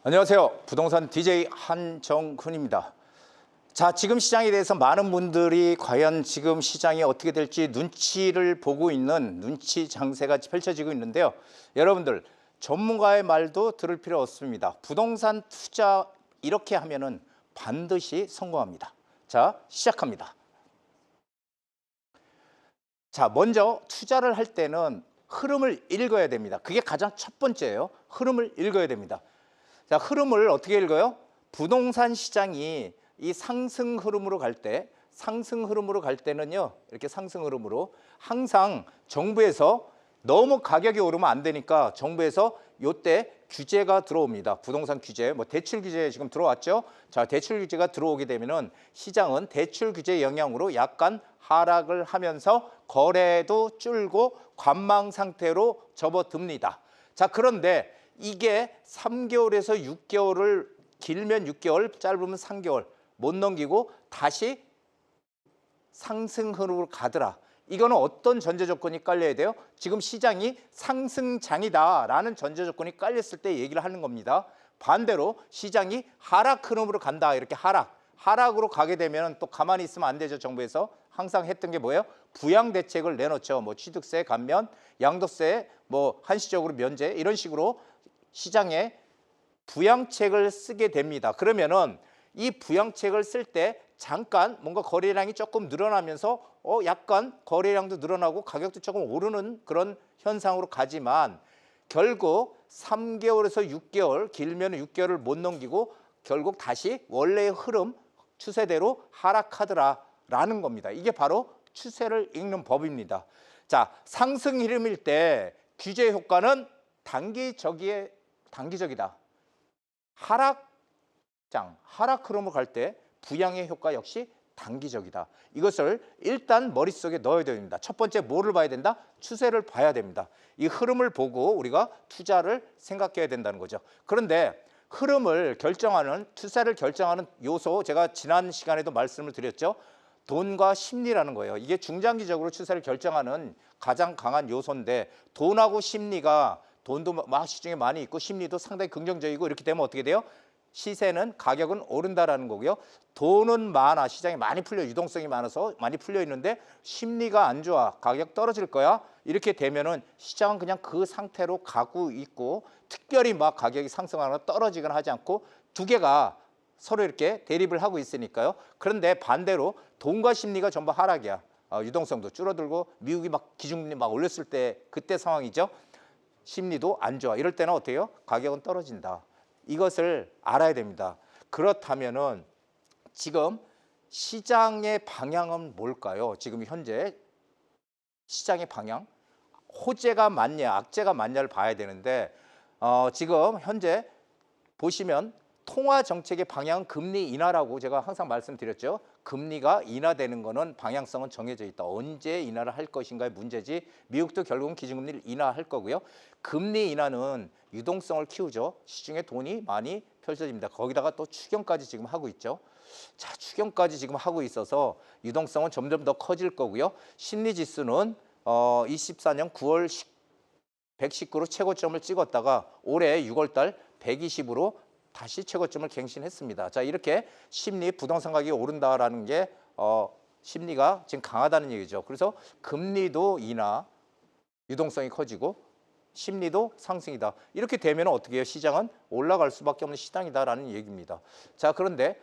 안녕하세요. 부동산 DJ 한정훈입니다. 자, 지금 시장에 대해서 많은 분들이 과연 지금 시장이 어떻게 될지 눈치를 보고 있는 눈치 장세가 펼쳐지고 있는데요. 여러분들, 전문가의 말도 들을 필요 없습니다. 부동산 투자 이렇게 하면은 반드시 성공합니다. 자, 시작합니다. 자, 먼저 투자를 할 때는 흐름을 읽어야 됩니다. 그게 가장 첫 번째예요. 흐름을 읽어야 됩니다. 자, 흐름을 어떻게 읽어요? 부동산 시장이 이 상승 흐름으로 갈 때는요, 이렇게 상승 흐름으로 항상 정부에서 너무 가격이 오르면 안 되니까 정부에서 요때 규제가 들어옵니다. 부동산 규제, 뭐 대출 규제 지금 들어왔죠. 자, 대출 규제가 들어오게 되면은 시장은 대출 규제 영향으로 약간 하락을 하면서 거래도 줄고 관망 상태로 접어듭니다. 자, 그런데 이게 3개월에서 6개월을 길면 6개월, 짧으면 3개월 못 넘기고 다시 상승 흐름으로 가더라. 이거는 어떤 전제 조건이 깔려야 돼요? 지금 시장이 상승장이다라는 전제 조건이 깔렸을 때 얘기를 하는 겁니다. 반대로 시장이 하락 흐름으로 간다. 이렇게 하락으로 가게 되면 또 가만히 있으면 안 되죠. 정부에서 항상 했던 게 뭐예요? 부양 대책을 내놓죠. 뭐 취득세 감면, 양도세 뭐 한시적으로 면제 이런 식으로 시장에 부양책을 쓰게 됩니다. 그러면은 이 부양책을 쓸 때 잠깐 뭔가 거래량이 조금 늘어나면서 약간 거래량도 늘어나고 가격도 조금 오르는 그런 현상으로 가지만 결국 3개월에서 6개월, 길면 6개월을 못 넘기고 결국 다시 원래의 흐름, 추세대로 하락하더라라는 겁니다. 이게 바로 추세를 읽는 법입니다. 자, 상승 흐름일 때 규제 효과는 단기적이다. 하락 흐름으로 갈 때 부양의 효과 역시 단기적이다. 이것을 일단 머릿속에 넣어야 됩니다. 첫 번째 뭐를 봐야 된다? 추세를 봐야 됩니다. 이 흐름을 보고 우리가 투자를 생각해야 된다는 거죠. 그런데 흐름을 결정하는, 투자를 결정하는 요소, 제가 지난 시간에도 말씀을 드렸죠. 돈과 심리라는 거예요. 이게 중장기적으로 추세를 결정하는 가장 강한 요소인데 돈하고 심리가, 돈도 막 시중에 많이 있고 심리도 상당히 긍정적이고 이렇게 되면 어떻게 돼요? 시세는, 가격은 오른다라는 거고요. 돈은 많아, 시장이 많이 풀려, 유동성이 많아서 많이 풀려 있는데 심리가 안 좋아, 가격 떨어질 거야. 이렇게 되면은 시장은 그냥 그 상태로 가고 있고 특별히 막 가격이 상승하거나 떨어지거나 하지 않고 두 개가 서로 이렇게 대립을 하고 있으니까요. 그런데 반대로 돈과 심리가 전부 하락이야. 유동성도 줄어들고 미국이 막 기준금리 막 올렸을 때 그때 상황이죠. 심리도 안 좋아. 이럴 때는 어떻게 해요? 가격은 떨어진다. 이것을 알아야 됩니다. 그렇다면은 지금 시장의 방향은 뭘까요? 지금 현재 시장의 방향, 호재가 맞냐, 악재가 맞냐를 봐야 되는데 지금 현재 보시면 통화 정책의 방향은 금리 인하라고 제가 항상 말씀드렸죠. 금리가 인하되는 거는 방향성은 정해져 있다. 언제 인하를 할 것인가의 문제지 미국도 결국은 기준금리를 인하할 거고요. 금리 인하는 유동성을 키우죠. 시중에 돈이 많이 펼쳐집니다. 거기다가 또 추경까지 지금 하고 있죠. 자, 추경까지 지금 하고 있어서 유동성은 점점 더 커질 거고요. 심리지수는 24년 9월 119로 최고점을 찍었다가 올해 6월 달 120으로 다시 최고점을 갱신했습니다. 자, 이렇게 심리, 부동산 가격이 오른다라는 게 심리가 지금 강하다는 얘기죠. 그래서 금리도 인하, 유동성이 커지고 심리도 상승이다. 이렇게 되면 어떻게 해요? 시장은 올라갈 수밖에 없는 시장이다라는 얘기입니다. 자, 그런데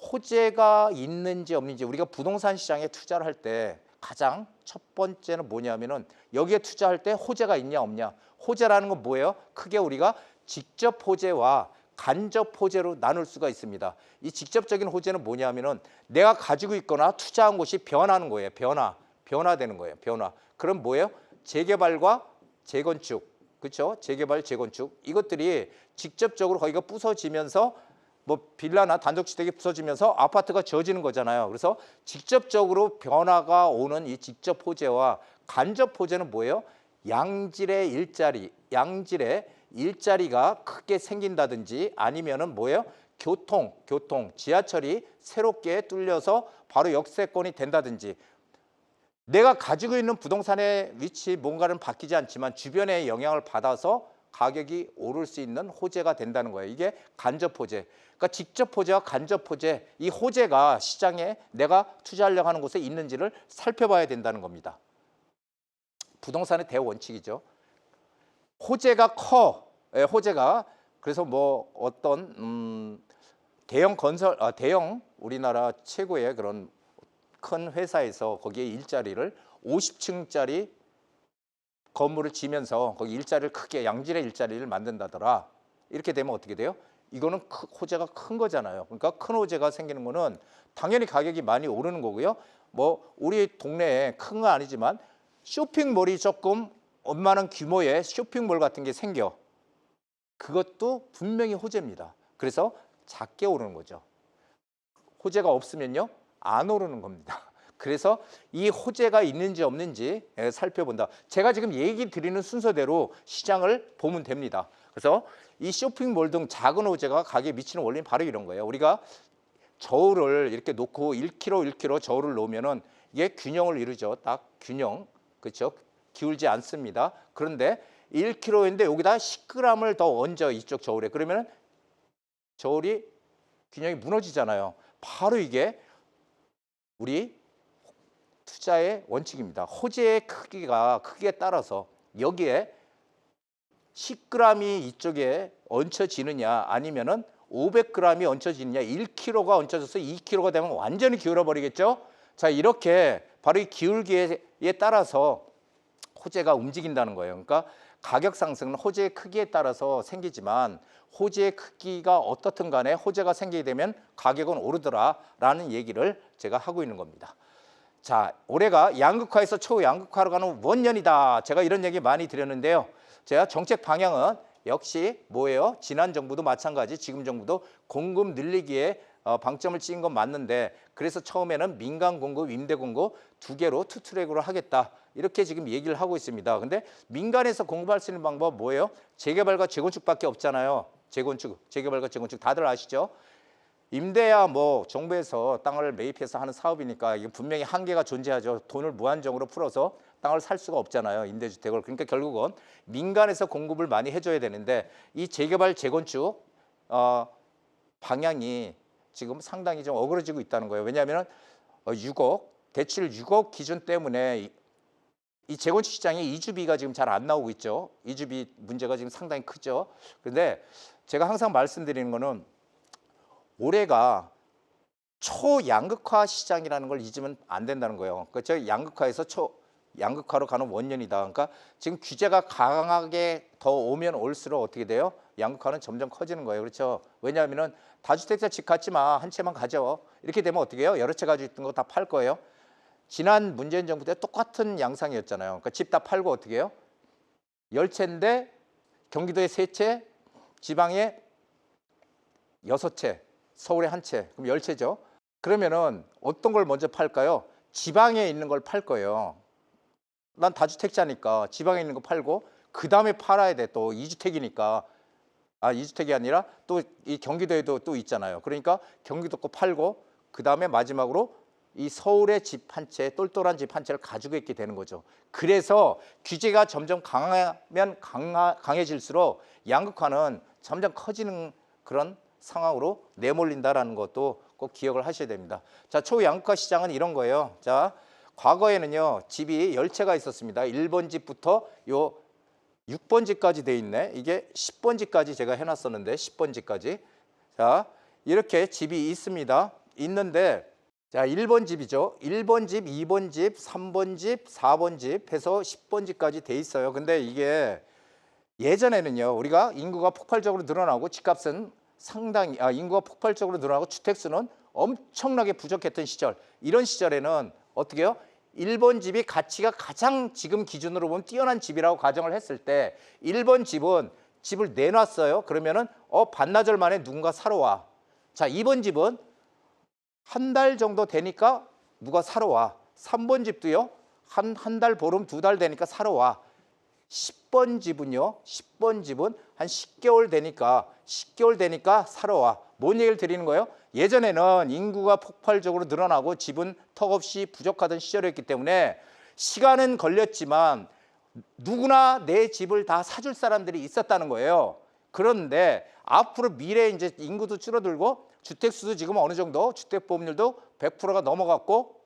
호재가 있는지 없는지 우리가 부동산 시장에 투자를 할 때 가장 첫 번째는 뭐냐면은 여기에 투자할 때 호재가 있냐 없냐. 호재라는 건 뭐예요? 크게 우리가 직접 호재와 간접 호재로 나눌 수가 있습니다. 이 직접적인 호재는 뭐냐면은 내가 가지고 있거나 투자한 곳이 변하는 거예요. 변화되는 거예요. 변화. 그럼 뭐예요? 재개발과 재건축, 그렇죠? 재개발, 재건축 이것들이 직접적으로 거기가 부서지면서 뭐 빌라나 단독주택이 부서지면서 아파트가 지어지는 거잖아요. 그래서 직접적으로 변화가 오는 이 직접 호재와 간접 호재는 뭐예요? 양질의 일자리가 크게 생긴다든지 아니면은 뭐예요? 교통, 지하철이 새롭게 뚫려서 바로 역세권이 된다든지 내가 가지고 있는 부동산의 위치 뭔가는 바뀌지 않지만 주변의 영향을 받아서 가격이 오를 수 있는 호재가 된다는 거예요. 이게 간접 호재. 그러니까 직접 호재와 간접 호재, 이 호재가 시장에 내가 투자하려고 하는 곳에 있는지를 살펴봐야 된다는 겁니다. 부동산의 대원칙이죠. 호재가 커. 예, 호재가. 그래서 뭐 어떤 대형 건설, 대형 우리나라 최고의 그런 큰 회사에서 거기에 일자리를 50층짜리 건물을 지면서 거기 일자리를 크게 양질의 일자리를 만든다더라. 이렇게 되면 어떻게 돼요? 이거는 호재가 큰 거잖아요. 그러니까 큰 호재가 생기는 거는 당연히 가격이 많이 오르는 거고요. 뭐 우리 동네에 큰 건 아니지만 쇼핑몰이 조금 웬만한 규모의 쇼핑몰 같은 게 생겨. 그것도 분명히 호재입니다. 그래서 작게 오르는 거죠. 호재가 없으면요, 안 오르는 겁니다. 그래서 이 호재가 있는지 없는지 살펴본다. 제가 지금 얘기 드리는 순서대로 시장을 보면 됩니다. 그래서 이 쇼핑몰 등 작은 호재가 가격에 미치는 원리는 바로 이런 거예요. 우리가 저울을 이렇게 놓고 1kg, 1kg 저울을 놓으면은 이게 균형을 이루죠. 딱 균형. 그렇죠? 기울지 않습니다. 그런데 1kg인데 여기다 10g을 더 얹어, 이쪽 저울에. 그러면 저울이 균형이 무너지잖아요. 바로 이게 우리 투자의 원칙입니다. 호재의 크기에 따라서 여기에 10g이 이쪽에 얹혀지느냐 아니면은 500g이 얹혀지느냐, 1kg가 얹혀져서 2kg가 되면 완전히 기울어 버리겠죠. 자, 이렇게 바로 이 기울기에 따라서 호재가 움직인다는 거예요. 그러니까 가격 상승은 호재의 크기에 따라서 생기지만 호재의 크기가 어떻든 간에 호재가 생기게 되면 가격은 오르더라라는 얘기를 제가 하고 있는 겁니다. 자, 올해가 양극화에서 초양극화로 가는 원년이다. 제가 이런 얘기 많이 드렸는데요. 제가 정책 방향은 역시 뭐예요? 지난 정부도 마찬가지, 지금 정부도 공급 늘리기에 방점을 찍은 건 맞는데, 그래서 처음에는 민간 공급, 임대 공급 두 개로 투트랙으로 하겠다. 이렇게 지금 얘기를 하고 있습니다. 근데 민간에서 공급할 수 있는 방법 뭐예요? 재개발과 재건축밖에 없잖아요. 재개발과 재건축 다들 아시죠? 임대야 뭐 정부에서 땅을 매입해서 하는 사업이니까 이게 분명히 한계가 존재하죠. 돈을 무한정으로 풀어서 땅을 살 수가 없잖아요, 임대주택을. 그러니까 결국은 민간에서 공급을 많이 해줘야 되는데 이 재개발, 재건축 방향이 지금 상당히 좀 어그러지고 있다는 거예요. 왜냐하면 6억, 대출 6억 기준 때문에 이 재건축 시장에 이주비가 지금 잘 안 나오고 있죠. 이주비 문제가 지금 상당히 크죠. 그런데 제가 항상 말씀드리는 거는 올해가 초양극화 시장이라는 걸 잊으면 안 된다는 거예요. 그러니까 양극화에서 초양극화로 가는 원년이다. 그러니까 지금 규제가 강하게 더 오면 올수록 어떻게 돼요? 양극화는 점점 커지는 거예요. 그렇죠? 왜냐하면은 다주택자 집 갖지 마, 한 채만 가져. 이렇게 되면 어떻게 해요? 여러 채 가지고 있던 거 다 팔 거예요. 지난 문재인 정부 때 똑같은 양상이었잖아요. 그러니까 집 다 팔고 어떻게 해요? 10채인데 경기도에 3채, 지방에 6채, 서울에 1채, 그럼 10채죠. 그러면은 어떤 걸 먼저 팔까요? 지방에 있는 걸 팔 거예요. 난 다주택자니까 지방에 있는 거 팔고 그 다음에 팔아야 돼. 또 2주택이니까. 2주택이 아니라 또 이 경기도에도 또 있잖아요. 그러니까 경기도 거 팔고 그 다음에 마지막으로 이 서울의 집 한 채, 똘똘한 집 한 채를 가지고 있게 되는 거죠. 그래서 규제가 점점 강하면 강해질수록 양극화는 점점 커지는 그런 상황으로 내몰린다라는 것도 꼭 기억을 하셔야 됩니다. 자, 초양극화 시장은 이런 거예요. 자, 과거에는요, 집이 10채가 있었습니다. 1번 집부터 요 6번 집까지 돼 있네. 이게 10번 집까지 제가 해놨었는데 10번 집까지. 자, 이렇게 집이 있습니다. 있는데 자, 1번 집이죠. 1번 집, 2번 집, 3번 집, 4번 집 해서 10번 집까지 돼 있어요. 근데 이게 예전에는요, 우리가 인구가 폭발적으로 늘어나고 집값은 상당히 인구가 폭발적으로 늘어나고 주택수는 엄청나게 부족했던 시절, 이런 시절에는 어떻게 해요? 1번 집이 가치가 가장 지금 기준으로 보면 뛰어난 집이라고 가정을 했을 때 1번 집은 집을 내놨어요. 그러면은 반나절 만에 누군가 사러 와. 자, 2번 집은 한 달 정도 되니까 누가 사러 와. 3번 집도요. 한 달, 보름, 2달 되니까 사러 와. 10번 집은요. 10번 집은 한 10개월 되니까 사러 와. 뭔 얘기를 드리는 거예요? 예전에는 인구가 폭발적으로 늘어나고 집은 턱없이 부족하던 시절이었기 때문에 시간은 걸렸지만 누구나 내 집을 다 사줄 사람들이 있었다는 거예요. 그런데 앞으로 미래에 이제 인구도 줄어들고 주택수도 지금 어느 정도 주택 보험률도 100%가 넘어갔고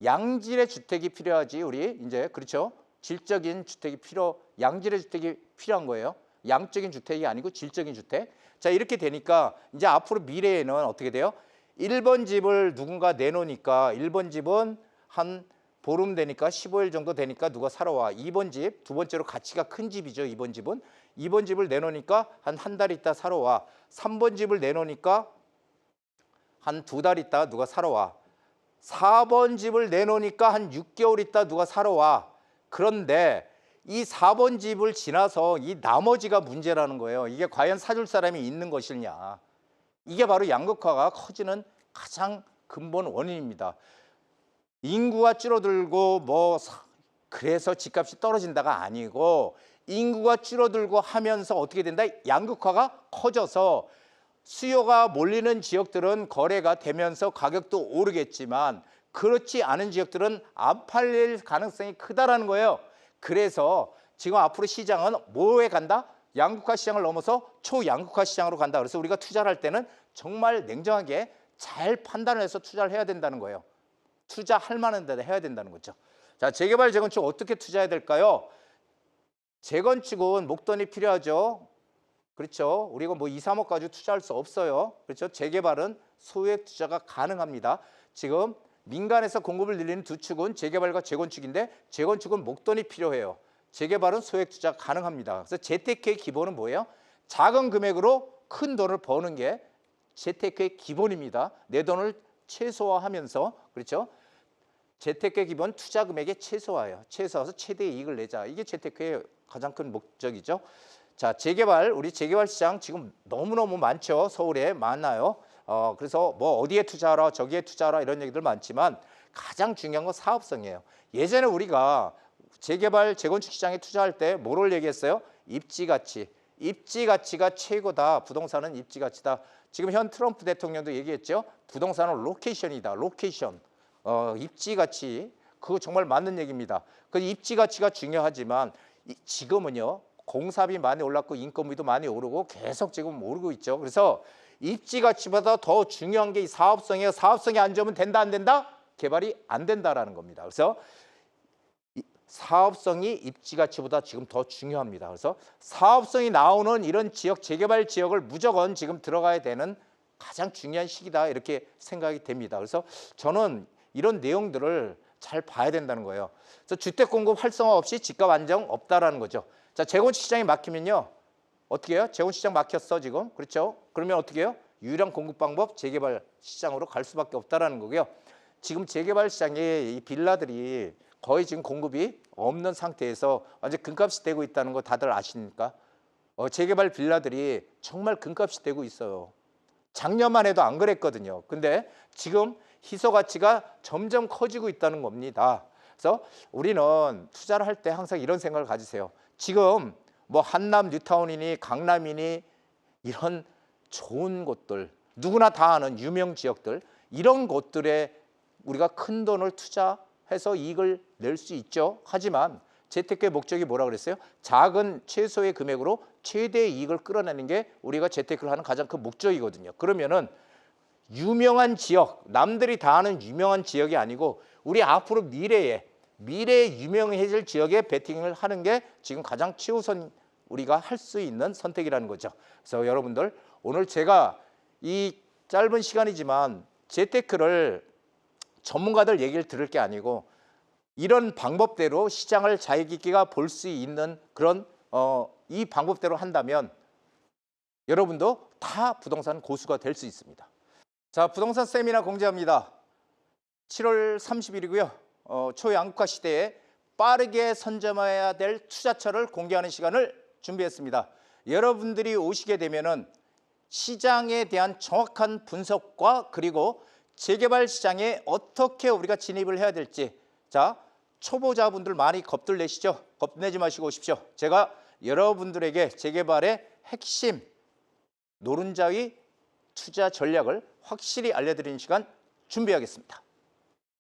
양질의 주택이 필요하지. 우리 이제 그렇죠. 질적인 주택이 양질의 주택이 필요한 거예요. 양적인 주택이 아니고 질적인 주택. 자, 이렇게 되니까 이제 앞으로 미래에는 어떻게 돼요? 1번 집을 누군가 내놓으니까 1번 집은 한 보름 되니까 15일 정도 되니까 누가 사러 와. 2번 집, 두 번째로 가치가 큰 집이죠. 2번 집은. 2번 집을 내놓으니까 한 달 있다 사러 와. 3번 집을 내놓으니까 한 2달 있다 누가 사러 와. 4번 집을 내놓으니까 한 6개월 있다 누가 사러 와. 그런데 이 4번 집을 지나서 이 나머지가 문제라는 거예요. 이게 과연 사줄 사람이 있는 것이냐. 이게 바로 양극화가 커지는 가장 근본 원인입니다. 인구가 줄어들고 그래서 집값이 떨어진다가 아니고 인구가 줄어들고 하면서 어떻게 된다? 양극화가 커져서 수요가 몰리는 지역들은 거래가 되면서 가격도 오르겠지만 그렇지 않은 지역들은 안 팔릴 가능성이 크다라는 거예요. 그래서 지금 앞으로 시장은 뭐에 간다? 양극화 시장을 넘어서 초양극화 시장으로 간다. 그래서 우리가 투자를 할 때는 정말 냉정하게 잘 판단을 해서 투자를 해야 된다는 거예요. 투자할 만한 데다 해야 된다는 거죠. 자, 재개발, 재건축 어떻게 투자해야 될까요? 재건축은 목돈이 필요하죠. 그렇죠. 우리가 2, 3억 가지고 투자할 수 없어요. 그렇죠. 재개발은 소액 투자가 가능합니다. 지금 민간에서 공급을 늘리는 두 축은 재개발과 재건축인데 재건축은 목돈이 필요해요. 재개발은 소액 투자가 가능합니다. 그래서 재테크의 기본은 뭐예요? 작은 금액으로 큰 돈을 버는 게 재테크의 기본입니다. 내 돈을 최소화하면서 그렇죠. 재테크의 기본 투자 금액의 최소화예요. 최소화해서 최대 이익을 내자. 이게 재테크의 가장 큰 목적이죠. 자, 재개발, 우리 재개발 시장 지금 너무너무 많죠. 서울에 많아요. 그래서 어디에 투자하라, 저기에 투자하라 이런 얘기들 많지만 가장 중요한 건 사업성이에요. 예전에 우리가 재개발, 재건축 시장에 투자할 때 뭐를 얘기했어요? 입지가치. 입지가치가 최고다. 부동산은 입지가치다. 지금 현 트럼프 대통령도 얘기했죠. 부동산은 로케이션이다. 로케이션. 입지가치. 그거 정말 맞는 얘기입니다. 그 입지가치가 중요하지만 지금은요. 공사비 많이 올랐고 인건비도 많이 오르고 계속 지금 오르고 있죠. 그래서 입지가치보다 더 중요한 게 이 사업성이에요. 사업성이 안 좋으면 된다 안 된다? 개발이 안 된다라는 겁니다. 그래서 사업성이 입지가치보다 지금 더 중요합니다. 그래서 사업성이 나오는 이런 지역, 재개발 지역을 무조건 지금 들어가야 되는 가장 중요한 시기다 이렇게 생각이 됩니다. 그래서 저는 이런 내용들을 잘 봐야 된다는 거예요. 그래서 주택 공급 활성화 없이 집값 안정 없다라는 거죠. 자, 재건축 시장이 막히면요. 어떻게 해요? 재건축 시장 막혔어 지금. 그렇죠? 그러면 어떻게 해요? 유일한 공급 방법 재개발 시장으로 갈 수밖에 없다라는 거고요. 지금 재개발 시장에 이 빌라들이 거의 지금 공급이 없는 상태에서 완전 금값이 되고 있다는 거 다들 아십니까? 재개발 빌라들이 정말 금값이 되고 있어요. 작년만 해도 안 그랬거든요. 근데 지금 희소 가치가 점점 커지고 있다는 겁니다. 그래서 우리는 투자를 할 때 항상 이런 생각을 가지세요. 지금 한남 뉴타운이니 강남이니 이런 좋은 곳들, 누구나 다 아는 유명 지역들, 이런 곳들에 우리가 큰 돈을 투자해서 이익을 낼 수 있죠. 하지만 재테크의 목적이 뭐라 그랬어요? 작은 최소의 금액으로 최대의 이익을 끌어내는 게 우리가 재테크를 하는 가장 큰 목적이거든요. 그러면은 유명한 지역, 남들이 다 아는 유명한 지역이 아니고 우리 앞으로 미래에 유명해질 지역에 베팅을 하는 게 지금 가장 최우선 우리가 할 수 있는 선택이라는 거죠. 그래서 여러분들 오늘 제가 이 짧은 시간이지만 재테크를 전문가들 얘기를 들을 게 아니고 이런 방법대로 시장을 자기가 볼 수 있는 그런 이 방법대로 한다면 여러분도 다 부동산 고수가 될 수 있습니다. 자, 부동산 세미나 공지합니다. 7월 30일이고요. 초양극화 시대에 빠르게 선점해야 될 투자처를 공개하는 시간을 준비했습니다. 여러분들이 오시게 되면은 시장에 대한 정확한 분석과 그리고 재개발 시장에 어떻게 우리가 진입을 해야 될지, 자, 초보자분들 많이 겁들 내시죠? 겁내지 마시고 오십시오. 제가 여러분들에게 재개발의 핵심 노른자의 투자 전략을 확실히 알려드리는 시간 준비하겠습니다.